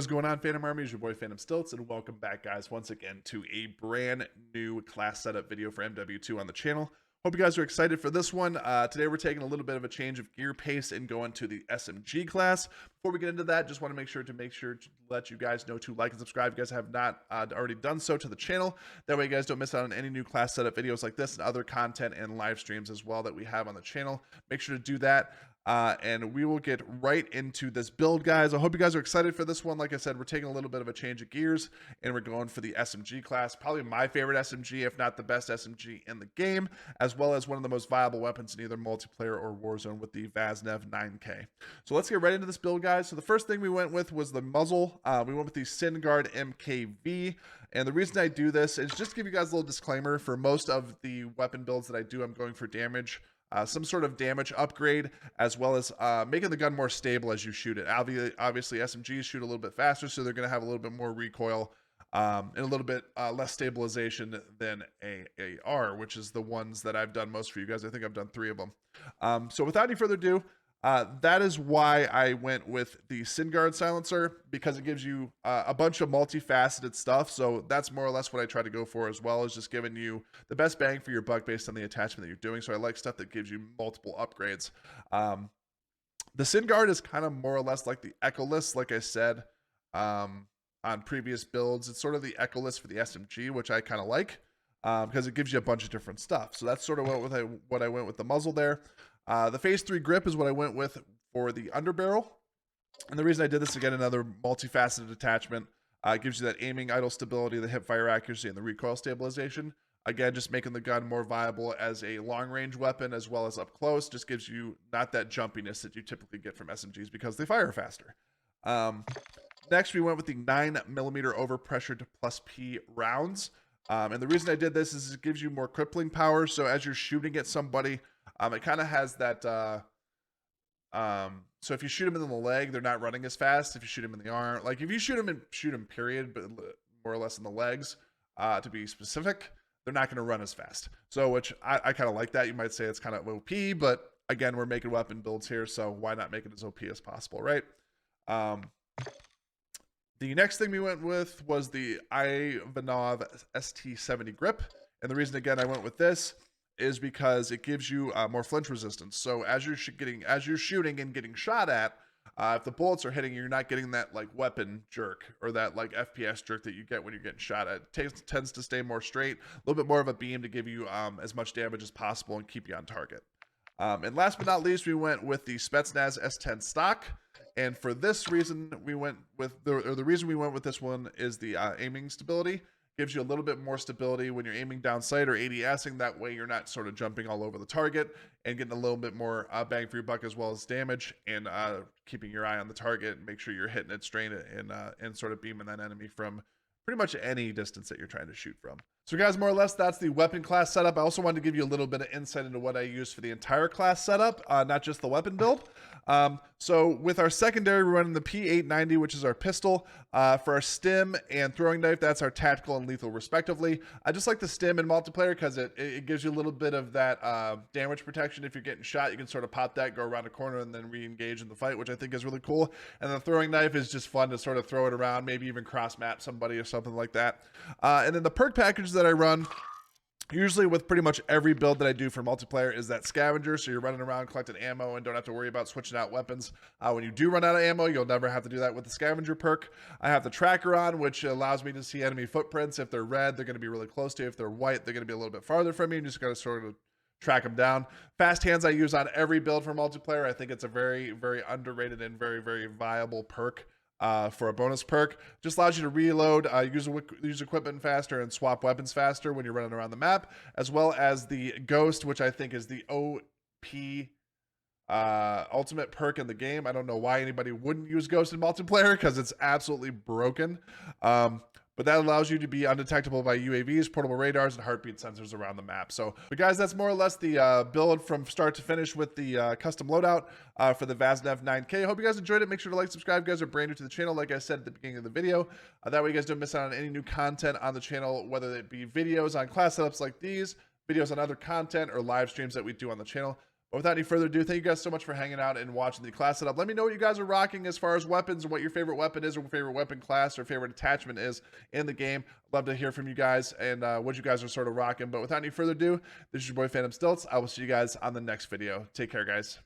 What is going on, Phantom Army? It's your boy Phantom Stilts, and welcome back, guys, once again to a brand new class setup video for MW2 on the channel. Hope you guys are excited for this one. Today we're taking a little bit of a change of gear pace and going to the SMG class. Before we get into that, just want to make sure to let you guys know to like and subscribe if you guys have not already done so to the channel. That way you guys don't miss out on any new class setup videos like this and other content and live streams as well that we have on the channel. Make sure to do that. And we will get right into this build, guys. I hope you guys are excited for this one. Like I said, we're taking a little bit of a change of gears and we're going for the SMG class. Probably my favorite SMG, if not the best SMG in the game, as well as one of the most viable weapons in either multiplayer or Warzone with the Vaznev 9K. So let's get right into this build, guys. So the first thing we went with was the muzzle. We went with the SynGuard MKV. And the reason I do this is just to give you guys a little disclaimer. For most of the weapon builds that I do, I'm going for damage. Some sort of damage upgrade, as well as making the gun more stable as you shoot it. Obviously, SMGs shoot a little bit faster, so they're going to have a little bit more recoil and a little bit less stabilization than AR, which is the ones that I've done most for you guys. I think I've done 3 of them. So without any further ado, that is why I went with the SynGuard silencer, because it gives you a bunch of multifaceted stuff. So that's more or less what I try to go for, as well as just giving you the best bang for your buck based on the attachment that you're doing. So I like stuff that gives you multiple upgrades. The SynGuard is kind of more or less like the Echoless, like I said on previous builds. It's sort of the Echoless for the SMG, which I kind of like because it gives you a bunch of different stuff. So that's sort of what I went with the muzzle there. The phase 3 grip is what I went with for the underbarrel. And the reason I did this, again, another multifaceted attachment. It gives you that aiming, idle stability, the hip fire accuracy, and the recoil stabilization. Again, just making the gun more viable as a long-range weapon as well as up close. Just gives you not that jumpiness that you typically get from SMGs because they fire faster. Next, we went with the 9mm overpressured plus P rounds. And the reason I did this is it gives you more crippling power. So as you're shooting at somebody, it kind of has that, so if you shoot them in the leg, they're not running as fast. If you shoot them in the arm, like if you shoot them period, but more or less in the legs, to be specific, they're not going to run as fast. So, which I kind of like that. You might say it's kind of OP, but again, we're making weapon builds here, so why not make it as OP as possible, right? The next thing we went with was the Vaznev ST70 grip. And the reason, again, I went with this is because it gives you more flinch resistance. So as you're shooting and getting shot at, if the bullets are hitting you, you're not getting that like weapon jerk or that like FPS jerk that you get when you're getting shot at. It tends to stay more straight, a little bit more of a beam to give you as much damage as possible and keep you on target. And last but not least, we went with the Spetsnaz S10 stock. And for this reason, we went with the reason we went with this one is the aiming stability. Gives you a little bit more stability when you're aiming down sight or ADSing. That way you're not sort of jumping all over the target and getting a little bit more bang for your buck as well as damage, and keeping your eye on the target and make sure you're hitting it straight and sort of beaming that enemy from pretty much any distance that you're trying to shoot from. So guys, more or less, that's the weapon class setup. I also wanted to give you a little bit of insight into what I use for the entire class setup, not just the weapon build. So with our secondary, we're running the P890, which is our pistol. For our stim and throwing knife, that's our tactical and lethal respectively. I just like the stim in multiplayer because it gives you a little bit of that damage protection. If you're getting shot, you can sort of pop that, go around a corner, and then re-engage in the fight, which I think is really cool. And the throwing knife is just fun to sort of throw it around, maybe even cross-map somebody or something like that. And then the perk package that I run, usually with pretty much every build that I do for multiplayer, is that scavenger. So you're running around collecting ammo and don't have to worry about switching out weapons. When you do run out of ammo, you'll never have to do that with the scavenger perk. I have the tracker on, which allows me to see enemy footprints. If they're red, they're going to be really close to you. If they're white, they're going to be a little bit farther from you. You just got to sort of track them down. Fast hands I use on every build for multiplayer. I think it's a very, very underrated and very, very viable perk. For a bonus perk. Just allows you to reload, use equipment faster, and swap weapons faster when you're running around the map, as well as the Ghost, which I think is the OP ultimate perk in the game. I don't know why anybody wouldn't use Ghost in multiplayer because it's absolutely broken. But that allows you to be undetectable by UAVs, portable radars, and heartbeat sensors around the map. So, but guys, that's more or less the build from start to finish with the custom loadout for the Vaznev 9K. Hope you guys enjoyed it. Make sure to like, subscribe if you guys are brand new to the channel, like I said at the beginning of the video. That way you guys don't miss out on any new content on the channel, whether it be videos on class setups like these, videos on other content, or live streams that we do on the channel. But without any further ado, thank you guys so much for hanging out and watching the class setup. Let me know what you guys are rocking as far as weapons and what your favorite weapon is, or favorite weapon class, or favorite attachment is in the game. Love to hear from you guys and what you guys are sort of rocking. But without any further ado, this is your boy Phantom Stilts. I will see you guys on the next video. Take care, guys.